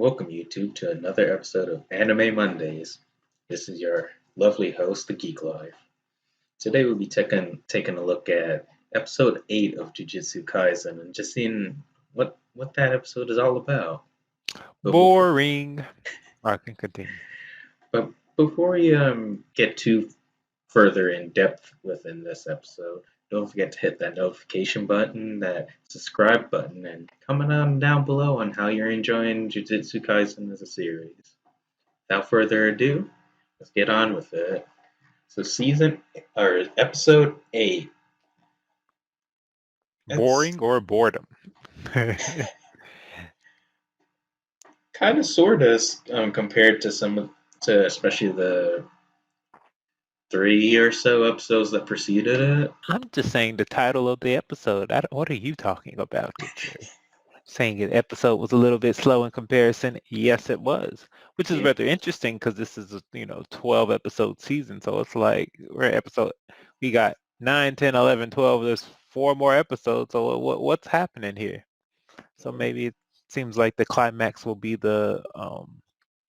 Welcome, YouTube, to another episode of Anime Mondays. This is your lovely host, The Geek Life. Today we'll be taking a look at episode 8 of Jujutsu Kaisen and just seeing what that episode is all about. But before, Boring. I can continue. but before we get too further in depth within this episode, don't forget to hit that notification button, that subscribe button, and comment on down below on how you're enjoying Jujutsu Kaisen as a series. Without further ado, let's get on with it. So episode 8. It's Boring or boredom? kind of sort of compared to to especially the 3 or so episodes that preceded it. I'm just saying the title of the episode. What are you talking about, teacher? Saying the episode was a little bit slow in comparison. Yes, it was, which is Yeah, rather interesting because this is a 12 episode season. So it's like we got 9, 10, 11, 12. There's 4 more episodes. So what's happening here? So maybe it seems like the climax will be the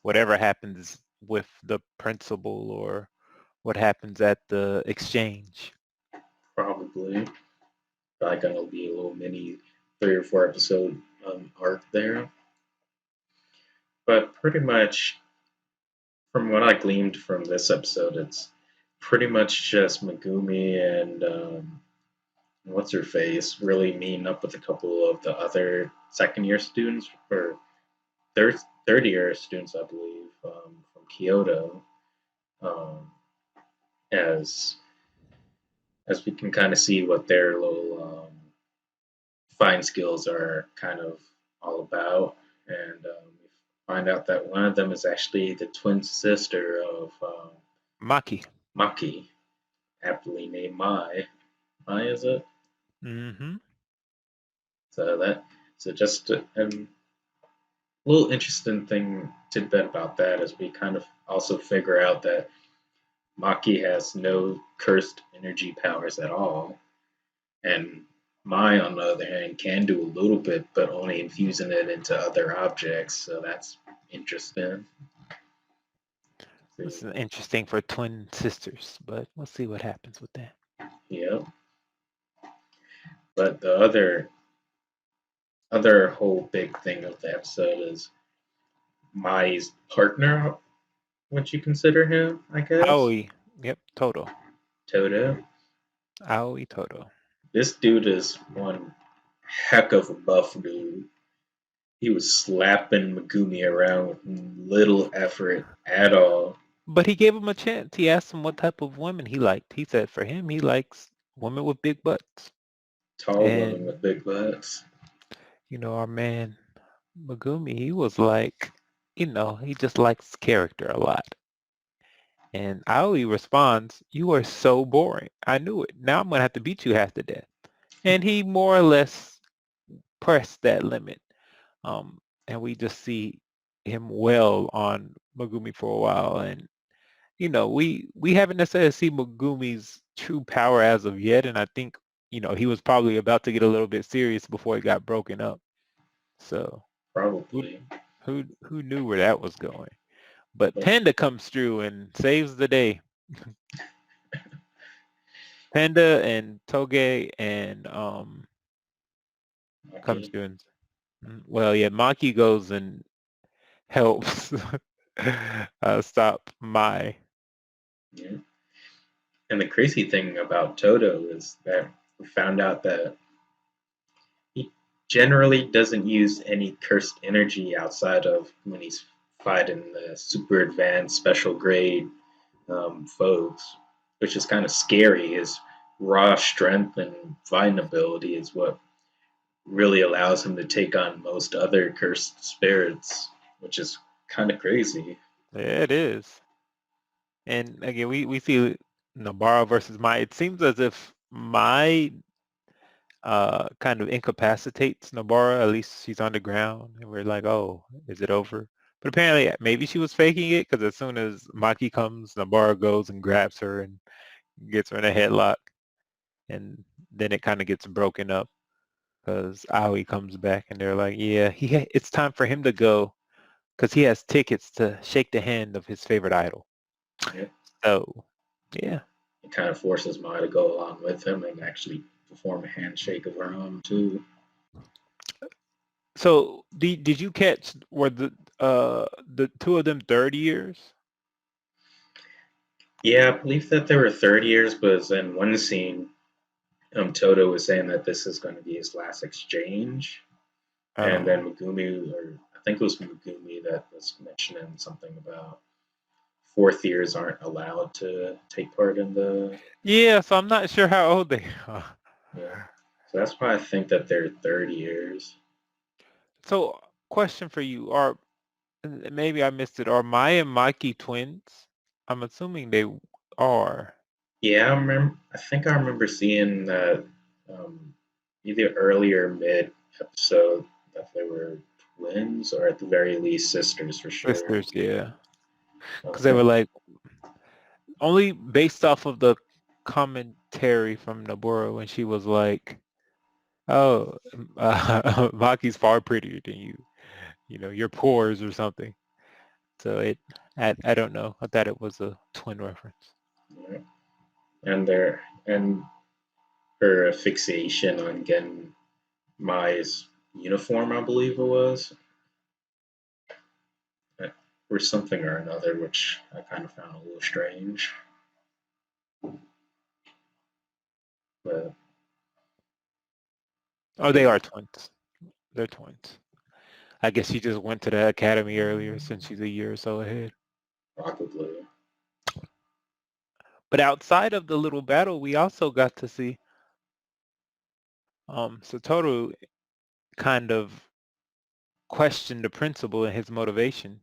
whatever happens with the principal or what happens at the exchange. probably. Probably gonna be a little mini 3 or 4 episode arc there. But pretty much, from what I gleaned from this episode, it's pretty much just Megumi and what's her face really meeting up with a couple of the other second year students or third year students, I believe, from Kyoto, um, as we can kind of see what their little fine skills are kind of all about, and we find out that one of them is actually the twin sister of Maki. Maki, aptly named Mai. Mai, is it? Mm-hmm. So that so just little interesting thing tidbit about that is we kind of also figure out that Maki has no cursed energy powers at all, and Mai, on the other hand, can do a little bit, but only infusing it into other objects. So that's interesting. This See, is interesting for twin sisters, but we'll see what happens with that. yeah, but the other whole big thing of the episode is Mai's partner. What you consider him, I guess, Aoi. Yep, Toto. Toto. Aoi Toto. This dude is one heck of a buff dude. He was slapping Megumi around with little effort at all. But he gave him a chance. He asked him what type of women he liked. He said for him, he likes women with big butts. Tall women And, with big butts. our man Megumi, he was like, he just likes character a lot. And Aoi responds, "You are so boring. I knew it. Now I'm going to have to beat you half to death." And he more or less pressed that limit. And we just see him well on Megumi for a while. And, we haven't necessarily seen Megumi's true power as of yet. And I think, he was probably about to get a little bit serious before it got broken up. So who, Probably. who knew where that was going? But But Panda comes through and saves the day. Panda and Toge and comes okay. through and well, yeah, Maki goes and helps stop Mai. Yeah. And the crazy thing about Toto is that we found out that he generally doesn't use any cursed energy outside of when he's fighting the super advanced special grade foes, which is kind of scary. His raw strength and fighting ability is what really allows him to take on most other cursed spirits, which is kind of crazy. Yeah, it is. And again, we see Nobara versus Mai. It seems as if Mai kind of incapacitates Nobara. At least she's on the ground, and we're like, oh, is it over? But apparently, maybe she was faking it because as soon as Maki comes, Nobara goes and grabs her and gets her in a headlock, and then it kind of gets broken up because Aoi comes back, and they're like, yeah, it's time for him to go. because he has tickets to shake the hand of his favorite idol. Yeah. So, yeah. It kind of forces Mai to go along with him and actually perform a handshake of her own too. So, did you catch were the two of them third years? Yeah, I believe that there were 30 years, but in one scene, Toto was saying that this is going to be his last exchange, and Oh. then Megumi, or I think it was Megumi, that was mentioning something about fourth years aren't allowed to take part in the. Yeah, so I'm not sure how old they are. Yeah, so that's why I think that they're 30 years. So, question for you: Are maybe I missed it? Are Maya and Mikey twins? I'm assuming they are. Yeah, I remember. I think I remember seeing that um, either early or mid episode that they were twins, or at the very least sisters for sure. Sisters, yeah. Because they Okay. were like only based off of the commentary from Nabora when she was like, "Oh, Maki's far prettier than you. You know, your pores or something." So I don't know. I thought it was a twin reference. Yeah. And her fixation on getting Mai's uniform, I believe it was, or something or another, which I kind of found a little strange. But Oh, they yeah, are twins. They're twins. I guess she just went to the academy earlier since she's a year or so ahead. probably. But outside of the little battle, we also got to see Satoru kind of question the principal and his motivations.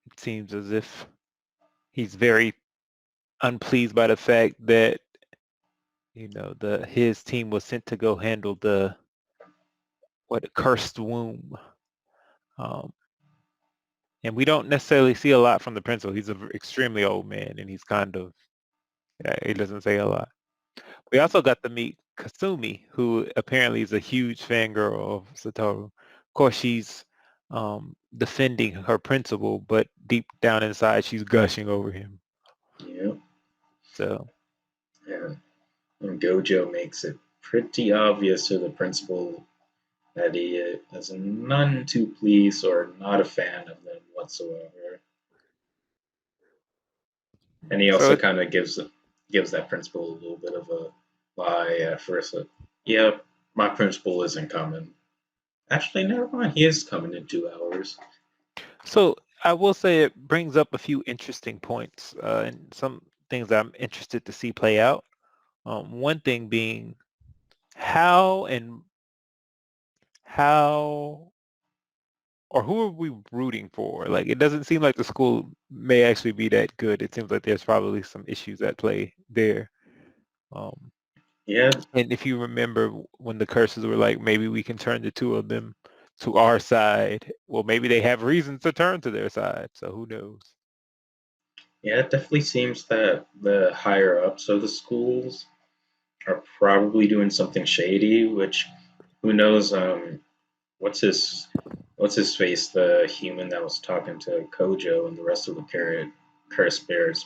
It seems as if he's very unpleased by the fact that the his team was sent to go handle the cursed womb. Um, and we don't necessarily see a lot from the principal. He's an extremely old man, and he's kind of he doesn't say a lot. We also got to meet Kasumi, who apparently is a huge fangirl of Satoru. Of course, she's defending her principal, but deep down inside, she's gushing over him. Yeah, So, yeah. And Gojo makes it pretty obvious to the principal that he is none too pleased or not a fan of them whatsoever. And he so also it, kind of gives that principal a little bit of a lie at first. Yeah, my principal isn't coming. Actually, never mind. He is coming in 2 hours. so I will say it brings up a few interesting points and some things that I'm interested to see play out. One thing being how and how or who are we rooting for? Like, it doesn't seem like the school may actually be that good. It seems like there's probably some issues at play there. Um, Yeah, and if you remember when the curses were like, maybe we can turn the two of them to our side. Well, maybe they have reasons to turn to their side. So who knows? yeah. It definitely seems that the higher ups of the schools are probably doing something shady. Which, who knows? What's his what's his face? The human that was talking to Kojo and the rest of the curse bears.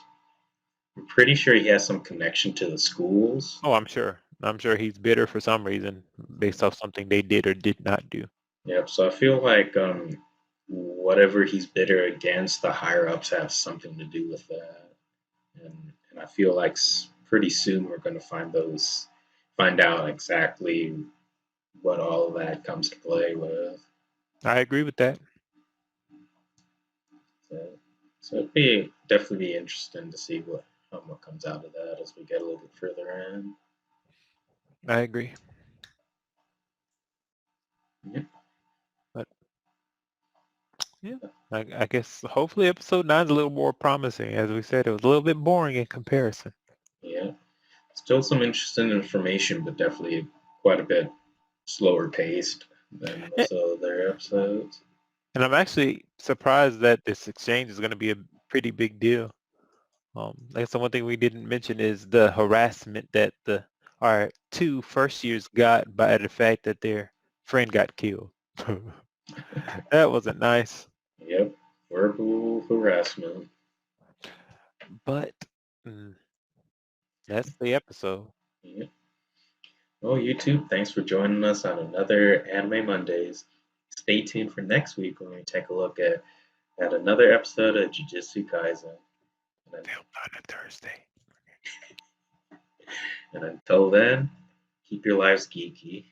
I'm pretty sure he has some connection to the schools. Oh, I'm sure. I'm sure he's bitter for some reason based off something they did or did not do. Yep. So I feel like whatever he's bitter against, the higher ups have something to do with that, and I feel like pretty soon we're going to find out exactly what all of that comes to play with. I agree with that. So, so it'd be definitely be interesting to see what comes out of that as we get a little bit further in. I agree. Yeah. But yeah, I guess hopefully episode 9 is a little more promising. As we said, it was a little bit boring in comparison. Yeah. Still some interesting information, but definitely quite a bit slower paced than A- most of their episodes. And I'm actually surprised that this exchange is going to be a pretty big deal. I guess the one thing we didn't mention is the harassment that our two first years got by the fact that their friend got killed. That wasn't nice. Yep. verbal harassment. But mm, that's the episode. Yeah. Well, YouTube, thanks for joining us on another Anime Mondays. Stay tuned for next week when we take a look at another episode of Jujutsu Kaisen. And, Film on a Thursday. and until then, keep your lives geeky.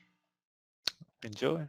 Enjoy.